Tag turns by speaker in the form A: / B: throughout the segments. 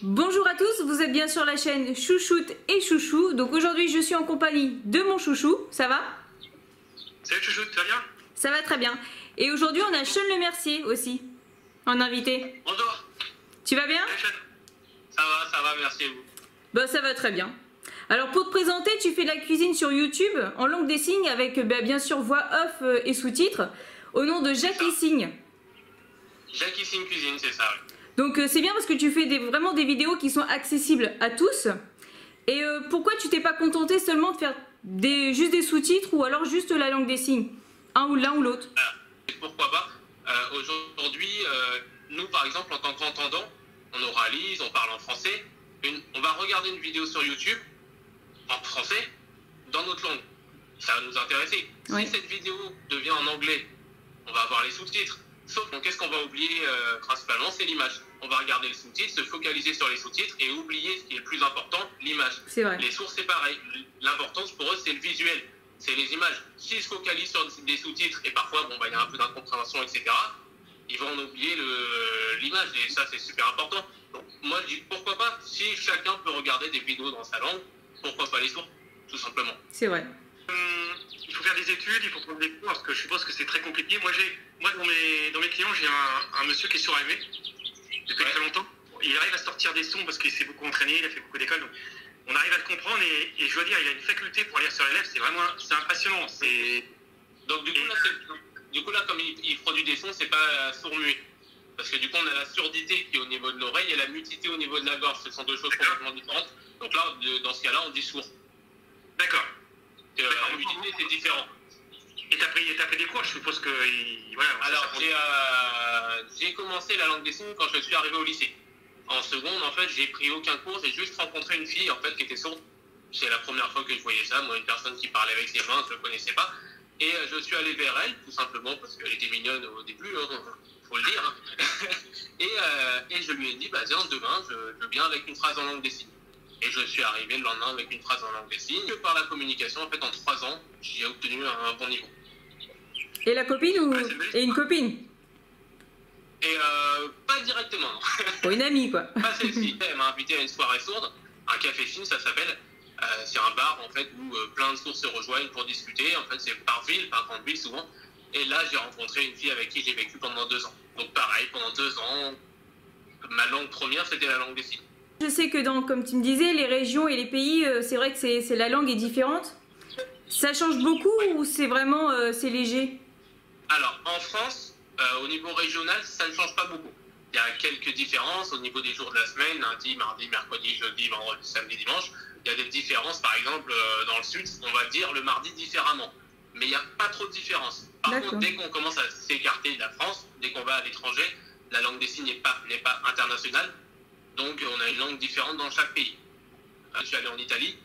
A: Bonjour à tous, vous êtes bien sur la chaîne Chouchoute et Chouchou. Donc aujourd'hui je suis en compagnie de mon chouchou, ça va?
B: Salut Chouchoute, tu vas bien?
A: Ça va très bien. Et aujourd'hui on a Sean Le Mercier aussi, en invité.
B: Bonjour.
A: Tu vas bien?
B: Ça va, merci à vous.
A: Bah ça va très bien. Alors pour te présenter, tu fais de la cuisine sur YouTube en langue des signes avec bien sûr voix off et sous-titres au nom de Jackie Signe.
B: Jackie Signe Cuisine, c'est ça, oui.
A: Donc c'est bien parce que tu fais vraiment des vidéos qui sont accessibles à tous. Et pourquoi tu t'es pas contenté seulement de faire juste des sous-titres ou alors juste la langue des signes? L'un ou l'autre.
B: Pourquoi pas. Aujourd'hui, nous par exemple en tant qu'entendants, on oralise, on parle en français. On va regarder une vidéo sur YouTube en français dans notre langue. Ça va nous intéresser.
A: Oui.
B: Si cette vidéo devient en anglais, on va avoir les sous-titres. Sauf qu'est-ce qu'on va oublier principalement, c'est l'image. On va regarder les sous-titres, se focaliser sur les sous-titres et oublier ce qui est le plus important, l'image.
A: C'est vrai.
B: Les sources, c'est pareil. L'importance pour eux, c'est le visuel, c'est les images. S'ils se focalisent sur des sous-titres et parfois, il y a un peu d'incompréhension, etc., ils vont en oublier l'image et ça, c'est super important. Donc, moi, je dis pourquoi pas, si chacun peut regarder des vidéos dans sa langue, pourquoi pas les sources, tout simplement.
A: C'est vrai.
C: Il faut faire des études, il faut prendre des cours, parce que je suppose que c'est très compliqué. Moi dans mes clients, j'ai un monsieur qui est surélevé depuis très longtemps. Il arrive à sortir des sons parce qu'il s'est beaucoup entraîné, il a fait beaucoup d'écoles. Donc on arrive à le comprendre et je dois dire, il a une faculté pour lire sur les lèvres, c'est impressionnant.
B: Donc du coup là, comme il produit des sons, c'est pas sourd-muet. Parce que du coup, on a la surdité qui est au niveau de l'oreille et la mutité au niveau de la gorge. Ce sont deux choses complètement différentes. Donc là, dans ce cas-là, on dit sourd.
C: D'accord.
B: La mutité, c'est différent.
C: Et t'as pris des cours, je suppose que... Voilà,
B: alors, j'ai commencé la langue des signes quand je suis arrivé au lycée. En seconde, en fait, j'ai pris aucun cours, j'ai juste rencontré une fille, en fait, qui était sourde. C'est la première fois que je voyais ça, moi, une personne qui parlait avec ses mains, je ne le connaissais pas. Et je suis allé vers elle, tout simplement, parce qu'elle était mignonne au début, faut le dire. Et je lui ai dit, tiens, demain, je viens avec une phrase en langue des signes. Et je suis arrivé le lendemain avec une phrase en langue des signes. Par la communication, en fait, en 3 ans, j'ai obtenu un bon niveau.
A: Et la copine ou... Et une copine?
B: Et pas directement, non.
A: Pour une amie, quoi.
B: Pas celle-ci. Elle m'a invité à une soirée sourde, un café film, ça s'appelle. C'est un bar, en fait, où plein de sourds se rejoignent pour discuter. En fait, c'est par ville, par grande ville, souvent. Et là, j'ai rencontré une fille avec qui j'ai vécu pendant 2 ans. Donc pareil, pendant 2 ans, ma langue première, c'était la langue des signes.
A: Je sais que comme tu me disais, les régions et les pays, c'est vrai que la langue est différente. Ça change beaucoup ou c'est vraiment c'est léger?
B: Alors, en France, au niveau régional, ça ne change pas beaucoup. Il y a quelques différences au niveau des jours de la semaine, lundi, mardi, mercredi, jeudi, vendredi, samedi, dimanche. Il y a des différences, par exemple, dans le sud, on va dire le mardi différemment. Mais il n'y a pas trop de différence. Par contre, dès qu'on commence à s'écarter de la France, dès qu'on va à l'étranger, la langue des signes n'est pas internationale. Donc, on a une langue différente dans chaque pays. Je suis allé en Italie,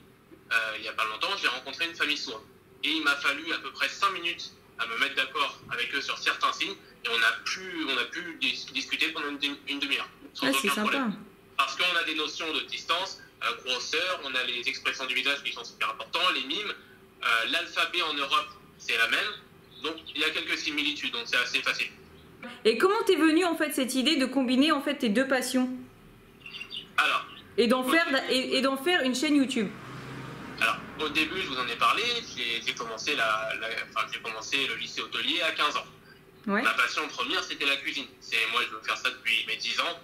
B: il n'y a pas longtemps, j'ai rencontré une famille sourde. Et il m'a fallu à peu près 5 minutes à me mettre d'accord avec eux sur certains signes. Et on a pu discuter pendant une demi-heure. Sans aucun problème. Parce qu'on a des notions de distance, grosseur, on a les expressions du visage qui sont super importantes, les mimes. L'alphabet en Europe, c'est la même. Donc, il y a quelques similitudes, donc c'est assez facile.
A: Et comment t'es venue en fait cette idée de combiner en fait tes deux passions?
B: Alors,
A: et d'en faire une chaîne YouTube?
B: Alors, au début, je vous en ai parlé, j'ai commencé le lycée hôtelier à 15 ans.
A: Ouais.
B: Ma passion première, c'était la cuisine. Moi, je veux faire ça depuis mes 10 ans.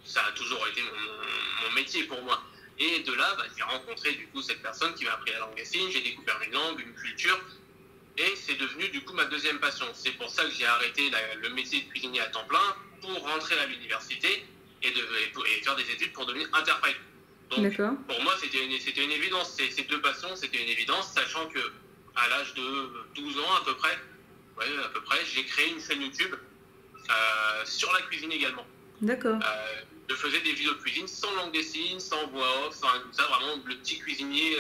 B: Ça a toujours été mon métier pour moi. Et de là, j'ai rencontré du coup cette personne qui m'a appris la langue des signes. J'ai découvert une langue, une culture. Et c'est devenu du coup ma deuxième passion. C'est pour ça que j'ai arrêté le métier de cuisinier à temps plein pour rentrer à l'université et faire des études pour devenir interprète. Donc, pour moi, c'était une évidence. Ces deux passions, c'était une évidence, sachant que à l'âge de 12 ans à peu près, j'ai créé une chaîne YouTube sur la cuisine également.
A: D'accord.
B: Je faisais des vidéos de cuisine sans langue des signes, sans voix off, sans tout ça, vraiment le petit cuisinier.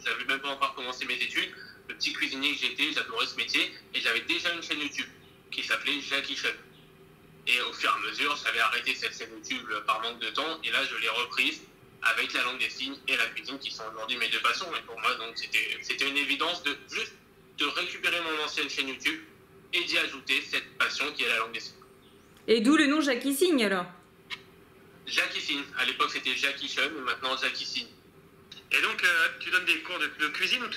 B: J'avais même pas encore commencé mes études. Le petit cuisinier que j'étais, j'adorais ce métier, et j'avais déjà une chaîne YouTube qui s'appelait Jackie Chef. Et au fur et à mesure, j'avais arrêté cette chaîne YouTube par manque de temps, et là je l'ai reprise avec la langue des signes et la cuisine qui sont aujourd'hui mes deux passions. Et pour moi, donc c'était une évidence de récupérer mon ancienne chaîne YouTube et d'y ajouter cette passion qui est la langue des signes.
A: Et d'où le nom Jackie Signe alors?
B: Jackie Signe. À l'époque, c'était Jackie Chun, maintenant Jackie Signe.
C: Et donc, tu donnes des cours de cuisine ou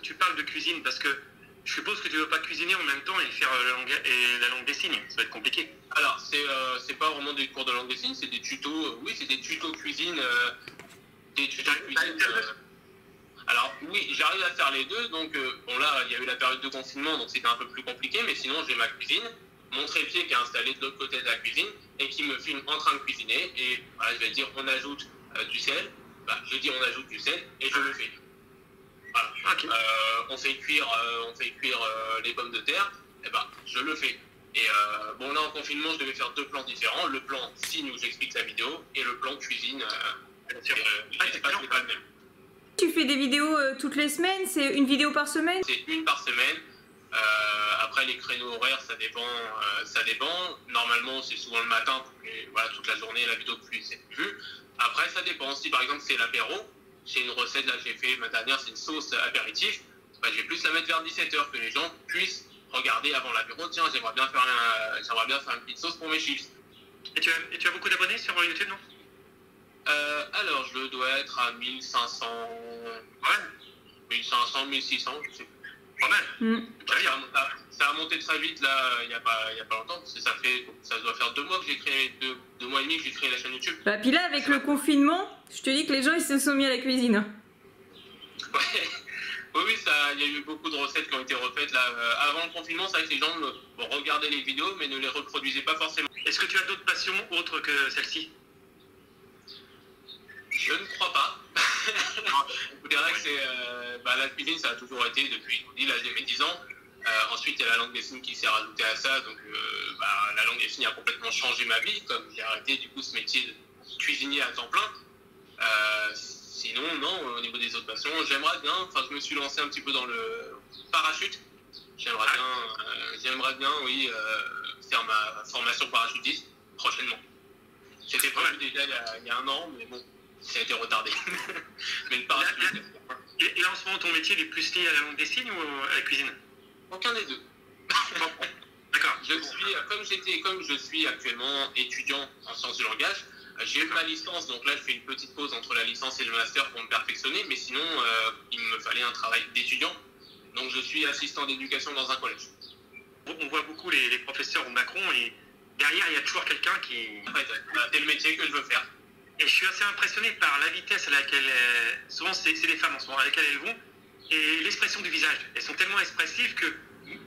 C: tu parles de cuisine? Parce que je suppose que tu ne veux pas cuisiner en même temps et faire la langue des signes. Ça va être compliqué.
B: Alors, c'est pas vraiment des cours de langue des signes, c'est des tutos. Oui, c'est des tutos cuisine. Des tutos cuisine. Alors, oui, j'arrive à faire les deux. Donc, bon, là, il y a eu la période de confinement, donc c'était un peu plus compliqué. Mais sinon, j'ai ma cuisine, mon trépied qui est installé de l'autre côté de la cuisine et qui me filme en train de cuisiner. Et voilà, je vais dire, on ajoute du sel. Bah, je dis, on ajoute du sel et je le fais. Voilà. Okay. On fait cuire les pommes de terre, et ben, je le fais. Et bon, là en confinement, je devais faire deux plans différents, le plan signe où j'explique la vidéo et le plan cuisine. C'est pas le même.
A: Tu fais des vidéos toutes les semaines? C'est une vidéo par semaine?
B: C'est une par semaine. Après les créneaux horaires, ça dépend. Normalement, c'est souvent le matin, et voilà, toute la journée, la vidéo c'est vue. Après, ça dépend. Si par exemple c'est l'apéro, c'est une recette, là j'ai fait ma dernière, c'est une sauce apéritif, bah, je vais plus la mettre vers 17h, que les gens puissent regarder avant l'apéro. Tiens, j'aimerais bien faire une petite sauce pour mes chips.
C: Et tu as beaucoup d'abonnés sur YouTube, non?
B: Alors, je dois être à 1500... Ouais, 1500, 1600, je sais plus.
C: Pas mal.
B: Ça a monté très vite, là, il n'y a pas longtemps, parce que ça doit faire 2 mois que j'ai créé, 2 mois et demi que j'ai créé la chaîne YouTube.
A: Bah, puis là, avec le confinement, je te dis que les gens, ils se sont mis à la cuisine.
B: Ouais. Oui, il y a eu beaucoup de recettes qui ont été refaites, là. Avant le confinement, c'est vrai que les gens regardaient les vidéos, mais ne les reproduisaient pas forcément.
C: Est-ce que tu as d'autres passions autres que celle-ci?
B: Je ne crois pas. Je dirais que c'est la cuisine, ça a toujours été depuis, là j'ai 10 ans. Ensuite, il y a la langue des signes qui s'est rajoutée à ça. Donc, la langue des signes a complètement changé ma vie, comme j'ai arrêté du coup ce métier de cuisinier à temps plein. Sinon, non, au niveau des autres passions, j'aimerais bien, je me suis lancé un petit peu dans le parachute. J'aimerais bien, oui, faire ma formation parachutiste prochainement. C'était prévu déjà il y a 1 an, mais bon, ça a été retardé. Mais le parachute...
C: Et là, en ce moment, ton métier est plus lié à la langue des signes ou à la cuisine?
B: Aucun des deux.
C: D'accord.
B: Comme je suis actuellement étudiant en sciences du langage, j'ai eu ma licence, donc là je fais une petite pause entre la licence et le master pour me perfectionner, mais sinon il me fallait un travail d'étudiant, donc je suis assistant d'éducation dans un collège.
C: On voit beaucoup les professeurs au Macron et derrière il y a toujours quelqu'un qui...
B: C'est le métier que je veux faire.
C: Et je suis assez impressionné par la vitesse à laquelle, souvent c'est des femmes en ce moment, à laquelle elles vont, et l'expression du visage. Elles sont tellement expressives que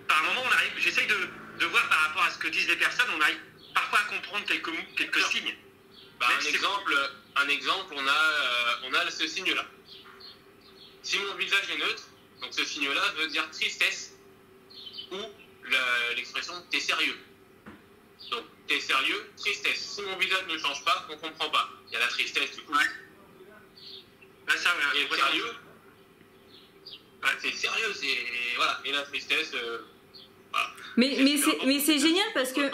C: par moment j'essaye de voir par rapport à ce que disent les personnes, on arrive parfois à comprendre quelques signes.
B: Un exemple, on a ce signe-là. Si mon visage est neutre, donc ce signe-là veut dire tristesse ou l'expression t'es sérieux. Donc t'es sérieux, tristesse. Si mon visage ne change pas, on comprend pas. Il y a la tristesse du coup.
C: Ouais.
B: Et sérieux, c'est sérieux, c'est voilà. Et la tristesse. Voilà.
A: Mais c'est génial parce que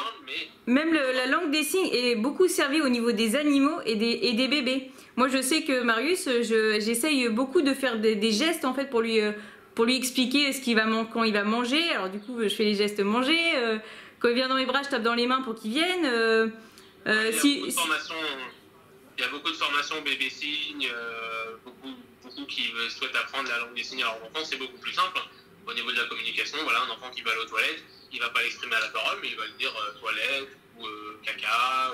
A: même la langue des signes est beaucoup servie au niveau des animaux et des bébés. Moi je sais que Marius, j'essaye beaucoup de faire des gestes en fait pour lui expliquer quand il va manger. Alors du coup je fais les gestes manger. Quand il vient dans mes bras, je tape dans les mains pour qu'il vienne.
B: Il y a beaucoup de formations bébé signes, beaucoup qui souhaitent apprendre la langue des signes à leur enfant. C'est beaucoup plus simple. Au niveau de la communication, voilà, un enfant qui va aller aux toilettes, il va pas l'exprimer à la parole, mais il va le dire toilette ou caca.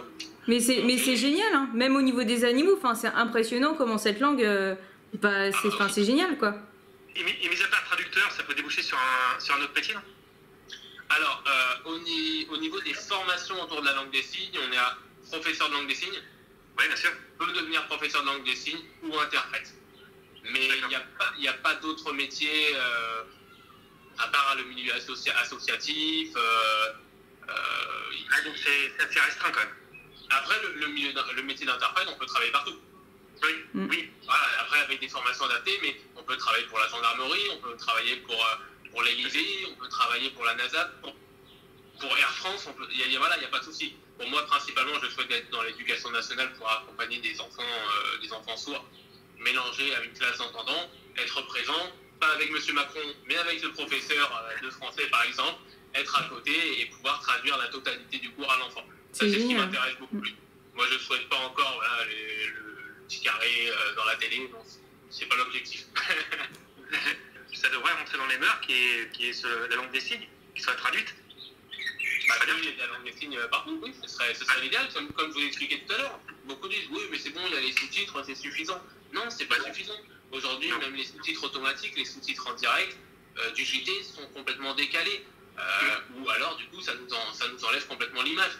A: Mais c'est génial, hein. Même au niveau des animaux, c'est impressionnant comment cette langue, c'est génial, quoi.
C: Et mis à part traducteur, ça peut déboucher sur un autre métier, non?
B: Alors, au niveau des formations autour de la langue des signes, on est à professeur de langue des signes.
C: Oui, bien sûr.
B: On peut devenir professeur de langue des signes ou interprète. Mais il n'y a pas d'autres métiers... à part le milieu associatif.
C: Donc c'est assez restreint quand même.
B: Après, le métier d'interprète, on peut travailler partout. Oui. Voilà, après, avec des formations adaptées, mais on peut travailler pour la gendarmerie, on peut travailler pour l'Élysée, on peut travailler pour la NASA, pour Air France, il n'y a pas de souci. Pour moi, principalement, je souhaite être dans l'éducation nationale pour accompagner des enfants sourds, mélanger avec une classe d'entendants, être présent, pas avec M. Macron, mais avec le professeur de français par exemple, être à côté et pouvoir traduire la totalité du cours à l'enfant. Ça, c'est ce qui m'intéresse beaucoup plus. Moi, je souhaite pas encore voilà, le petit carré dans la télé. C'est pas l'objectif.
C: Ça devrait rentrer dans les mœurs, qui est la langue des signes, qui soit traduite.
B: Bah, il y a de la langue des signes partout, oui, ce serait l'idéal, comme je vous l'ai expliqué tout à l'heure. Beaucoup disent, oui, mais c'est bon, il y a les sous-titres, c'est suffisant. Non, c'est pas suffisant. Aujourd'hui, même les sous-titres automatiques, les sous-titres en direct du JT sont complètement décalés. Ou alors, du coup, ça nous enlève complètement l'image.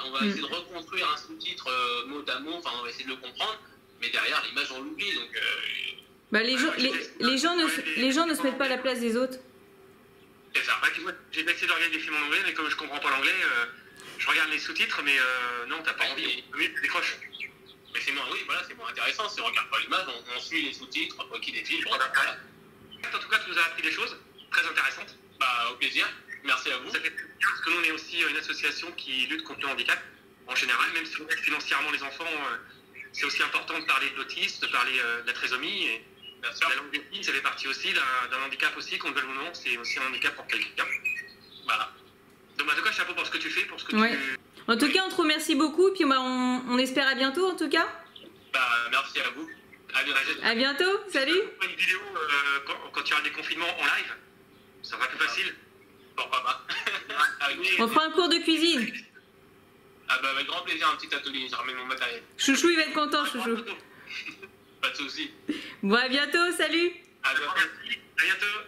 B: On va essayer de reconstruire un sous-titre mot à mot, enfin, on va essayer de le comprendre, mais derrière, l'image, on l'oublie. Donc,
A: bah, les gens ne se mettent pas à la place des autres.
C: C'est ça. J'ai essayé de regarder des films en anglais, mais comme je comprends pas l'anglais, je regarde les sous-titres, mais non, t'as pas envie. Oui, tu décroches.
B: Mais c'est moins, oui, voilà, c'est moins intéressant. Si on regarde pas l'image, on suit les sous-titres, quoi qu'il défile.
C: En tout cas, tu nous as appris des choses très intéressantes.
B: Bah, au plaisir. Merci à vous.
C: Ça fait plaisir, parce que nous, on est aussi une association qui lutte contre le handicap, en général, même si on aide financièrement les enfants, c'est aussi important de parler de l'autisme, de parler de la trisomie. Et la langue des signes, ça fait partie aussi d'un handicap aussi, qu'on le veuille ou non, c'est aussi un handicap pour quelqu'un. Voilà. Donc, en tout cas, chapeau pour ce que tu fais, pour ce que tu...
A: En tout cas, on te remercie beaucoup, puis on espère à bientôt, en tout cas.
B: Bah, merci à vous. À bientôt.
A: À bientôt, salut.
C: Une vidéo quand tu auras des confinements en live, ça sera plus facile.
B: Pourquoi pas.
A: On fera un cours de cuisine.
B: Ah bah avec grand plaisir, un petit atelier, je ramène mon matériel.
A: Chouchou, il va être content, Chouchou.
B: Pas de soucis.
A: Bon, à bientôt, salut.
B: À bientôt.
C: À bientôt.